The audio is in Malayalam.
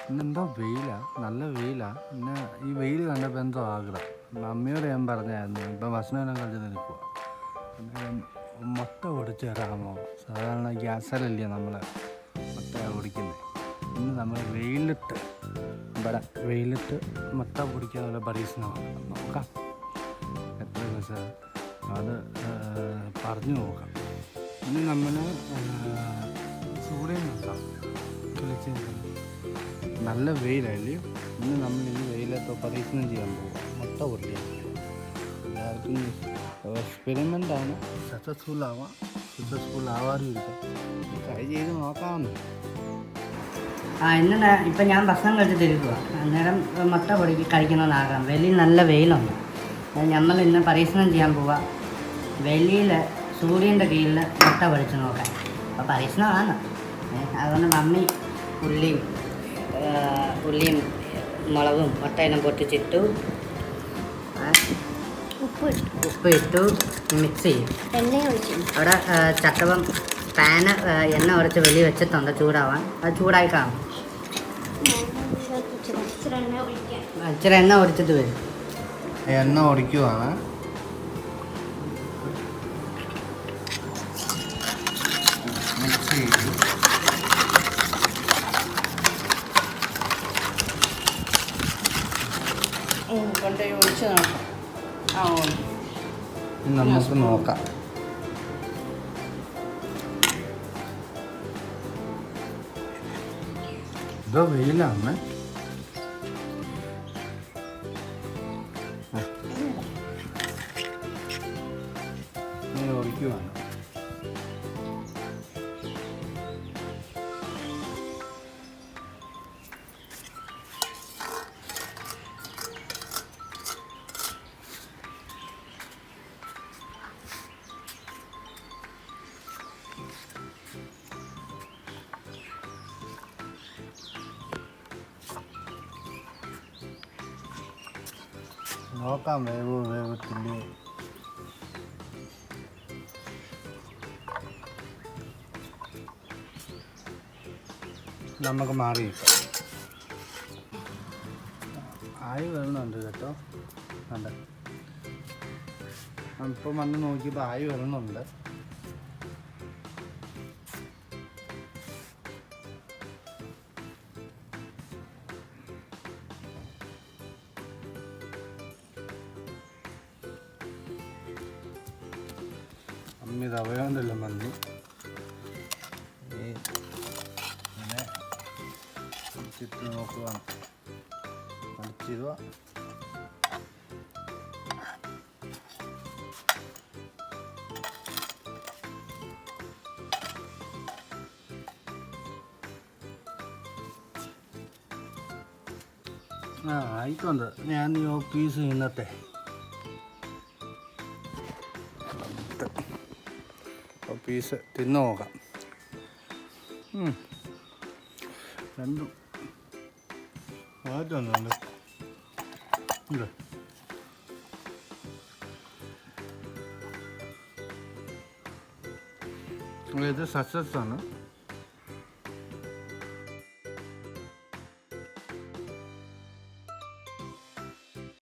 ഇന്നെന്തോ വെയിലാണ്, നല്ല വെയിലാണ്. പിന്നെ ഈ വെയിൽ കണ്ടപ്പോൾ എന്തോ ആഗ്രഹം. മമ്മിയോട് ഞാൻ പറഞ്ഞായിരുന്നു ഇപ്പം ഭക്ഷണമെല്ലാം കഴിച്ച് നിൽക്കുക, മുട്ട പൊടിച്ച് തരാമോ? സാധാരണ ഗ്യാസിലല്ലേ നമ്മൾ മുട്ട പൊടിക്കുന്നത്. ഇന്ന് നമ്മൾ വെയിലിട്ട് മുട്ട പൊടിക്കാനുള്ള പരീക്ഷണമാണ്. നോക്കാം എത്ര ദിവസം അത് പറഞ്ഞു നോക്കാം. ഇന്ന് നമ്മൾ സൂര്യൻ നോക്കാം. നല്ല വെയിലല്ലേ. ഇന്ന് നമ്മൾ ഈ വെയിലത്ത് പരീക്ഷണം ചെയ്യാൻ പോകും, മുട്ട പൊടിക്കാൻ. എല്ലാവർക്കും എക്സ്പെരിമെൻ്റാണ്, സക്സസ്ഫുൾ ആവാറും ഇരിക്കും. ട്രൈ ചെയ്ത് നോക്കാമെന്ന്. ഇന്ന് ഇപ്പം ഞാൻ ഭക്ഷണം കഴിച്ചിട്ടിരിക്കുക. അന്നേരം മുട്ട പൊടിക്ക് കഴിക്കുന്നതാകാം. വെളിയിൽ നല്ല വെയിലുണ്ട്. നമ്മൾ ഇന്ന് പരീക്ഷണം ചെയ്യാൻ പോവാം. വെളിയിൽ സൂര്യൻ്റെ കീഴിൽ മുട്ട പൊടിച്ച് നോക്കാം. അപ്പോൾ പരീക്ഷണമാണ്. അതുകൊണ്ട് മമ്മി ഉള്ളിയും മുളകും മുട്ടയെല്ലാം പൊട്ടിച്ചിട്ടു, ഉപ്പ് ഇട്ടു, മിക്സ് ചെയ്യും. അവിടെ ചട്ടവം പാന് എണ്ണ ഉരച്ച് വെളി വെച്ചിട്ടുണ്ട് ചൂടാവാൻ. അത് ചൂടായി കാണും. ഇച്ചിരി എണ്ണ ഒഴിച്ചിട്ട് വരും. എണ്ണ ഒഴിക്കുവാണ്. മിക്സ് ചെയ്തു. കൊണ്ടുപോയി ഒഴിച്ച് നോക്കാം. നമുക്ക് നോക്കാം. ഇതോ വെയിലാണ്. ഒഴിക്കുവാണ്. നോക്കാം വേവത്തില്ലേ. നമുക്ക് മാറി ആയി വരുന്നുണ്ട് കേട്ടോ. അതെ, ഇപ്പം വന്ന് നോക്കിയപ്പോൾ ആയി വരുന്നുണ്ട്. അമ്മി തവയോണ്ടല്ലോ വന്നു. ഇങ്ങനെ ചുറ്റി നോക്കുകയാണ്. അടിച്ചിടുക. ആയിട്ടുണ്ട്. ഞാൻ ഈ പീസ് ഇന്നത്തെ പീസ് തിന്നു നോക്കാം. രണ്ടും മാറ്റുന്നുണ്ട്. ഇത് സക്സസ് ആണ്.